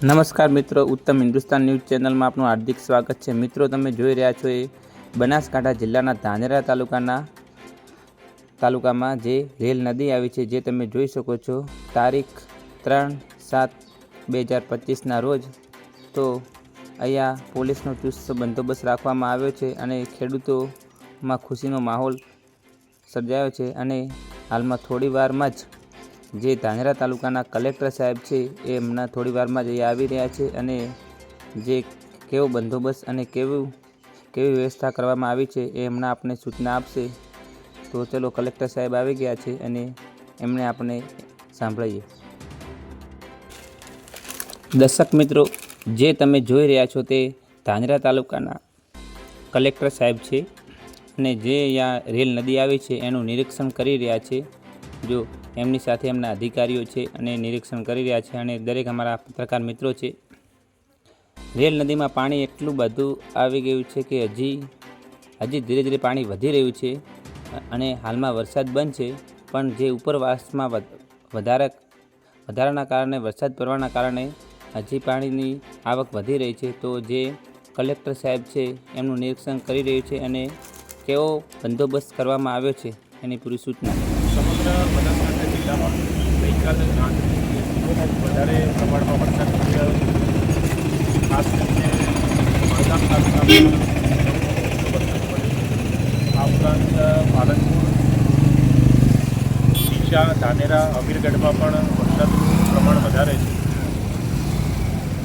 નમસ્કાર મિત્રો, ઉત્તમ હિન્દુસ્તાન ન્યૂઝ ચેનલમાં આપનું હાર્દિક સ્વાગત છે। મિત્રો, તમે જોઈ રહ્યા છો એ બનાસકાંઠા જિલ્લાના ધાનેરા તાલુકામાં જે રેલ નદી આવી છે, જે તમે જોઈ શકો છો। તારીખ 3/7/2025ના રોજ તો અહીંયા પોલીસનો ચુસ્ત બંદોબસ્ત રાખવામાં આવ્યો છે અને ખેડૂતોમાં ખુશીનો માહોલ સર્જાયો છે। અને હાલમાં થોડી વારમાં જ જે ધાનેરા તાલુકાના કલેક્ટર સાહેબ છે એ હમણાં થોડી વારમાં જ અહીંયા આવી રહ્યા છે અને જે કેવો બંદોબસ્ત અને કેવી વ્યવસ્થા કરવામાં આવી છે એ હમણાં આપણે સૂચના આપશે। તો ચલો, કલેક્ટર સાહેબ આવી ગયા છે અને એમણે આપણે સાંભળીએ। દર્શક મિત્રો, જે તમે જોઈ રહ્યા છો તે ધાનેરા તાલુકાના કલેક્ટર સાહેબ છે અને જે અહીંયા રેલ નદી આવી છે એનું નિરીક્ષણ કરી રહ્યા છે। જો એમની સાથે એમના અધિકારીઓ છે અને નિરીક્ષણ કરી રહ્યા છે અને દરેક અમારા પત્રકાર મિત્રો છે। રેલ નદીમાં પાણી એટલું બધું આવી ગયું છે કે હજી ધીરે ધીરે પાણી વધી રહ્યું છે અને હાલમાં વરસાદ બંધ છે, પણ જે ઉપરવાસમાં વધારાના કારણે વરસાદ પડવાના કારણે હજી પાણીની આવક વધી રહી છે। તો જે કલેક્ટર સાહેબ છે એમનું નિરીક્ષણ કરી રહ્યું છે અને કેવો બંદોબસ્ત કરવામાં આવ્યો છે એની પૂરી સૂચના। સમગ્ર બનાસકાંઠા જિલ્લામાં ગઈકાલે રાત્રિથી વધારે પ્રમાણમાં વરસાદ પડી રહ્યો છે। ખાસ કરીને માલગામ તાલુકામાં વરસાદ પડ્યો છે। આ ઉપરાંત પાલનપુર, ડીસા, ધાનેરા, અમીરગઢમાં પણ વરસાદનું પ્રમાણ વધારે છે।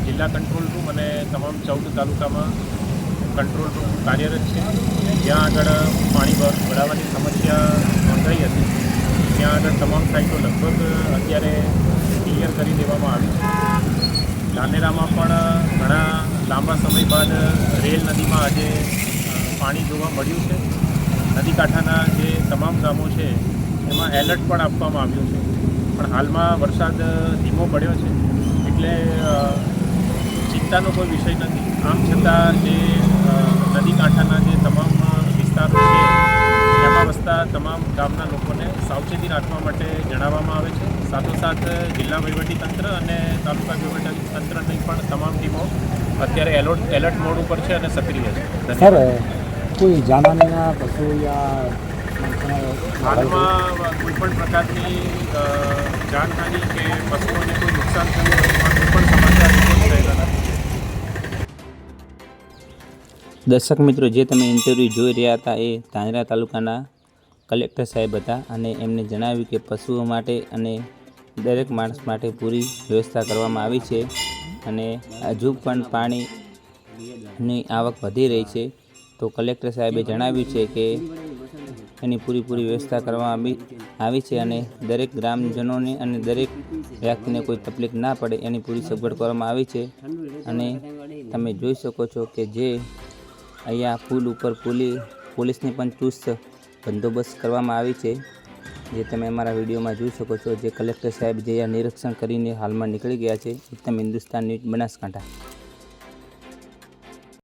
જિલ્લા કંટ્રોલ રૂમ અને તમામ 14 તાલુકામાં કંટ્રોલ રૂમ કાર્યરત છે। જ્યાં આગળ પાણી ભરાવાની સમસ્યા નોંધાઈ હતી ત્યાં આગળ તમામ સાઇટો લગભગ અત્યારે ક્લિયર કરી દેવામાં આવી છે। ધાનેરામાં પણ ઘણા લાંબા સમય બાદ રેલ નદીમાં આજે પાણી જોવા મળ્યું છે। નદી કાંઠાના જે તમામ ગામો છે એમાં એલર્ટ પણ આપવામાં આવ્યું છે, પણ હાલમાં વરસાદ ધીમો પડ્યો છે એટલે ચિંતાનો કોઈ વિષય નથી। આમ છતાં જે નદી કાંઠાના જે તમામ વિસ્તારો છે એમાં વસતા તમામ ગામના લોકોને સાવચેતી રાખવા માટે જણાવવામાં આવે છે। સાથોસાથ જિલ્લા વહીવટીતંત્ર અને તાલુકા વહીવટીતંત્રની પણ તમામ ટીમો અત્યારે એલર્ટ મોડ ઉપર છે અને સક્રિય છે। સર, કોઈ જાનહાનિના પશુ યા હાલમાં કોઈપણ પ્રકારની જાનહાનિ કે પશુઓને કોઈ નુકસાન થયું હોય કોઈ પણ સમાચાર રિપોર્ટ થયેલા નથી। દર્શક મિત્રો, જે તમે ઇન્ટરવ્યૂ જોઈ રહ્યા હતા એ ધાનેરા તાલુકાના કલેક્ટર સાહેબ હતા અને એમને જણાવ્યું કે પશુઓ માટે અને દરેક માણસ માટે પૂરી વ્યવસ્થા કરવામાં આવી છે અને હજુ પણ પાણીની આવક વધી રહી છે। તો કલેક્ટર સાહેબે જણાવ્યું છે કે એની પૂરી વ્યવસ્થા કરવામાં આવી છે અને દરેક ગ્રામજનોને અને દરેક વ્યક્તિને કોઈ તકલીફ ના પડે એની પૂરી સગવડ કરવામાં આવી છે। અને તમે જોઈ શકો છો કે જે અહીંયા પુલ ઉપર પોલીસની પણ ચુસ્ત બંદોબસ્ત કરવામાં આવી છે, જે તમે અમારા વિડીયોમાં જોઈ શકો છો। જે કલેક્ટર સાહેબ જે આ નિરીક્ષણ કરીને હાલમાં નીકળી ગયા છે। ઉત્તમ હિન્દુસ્તાન ન્યૂઝ, બનાસકાંઠા।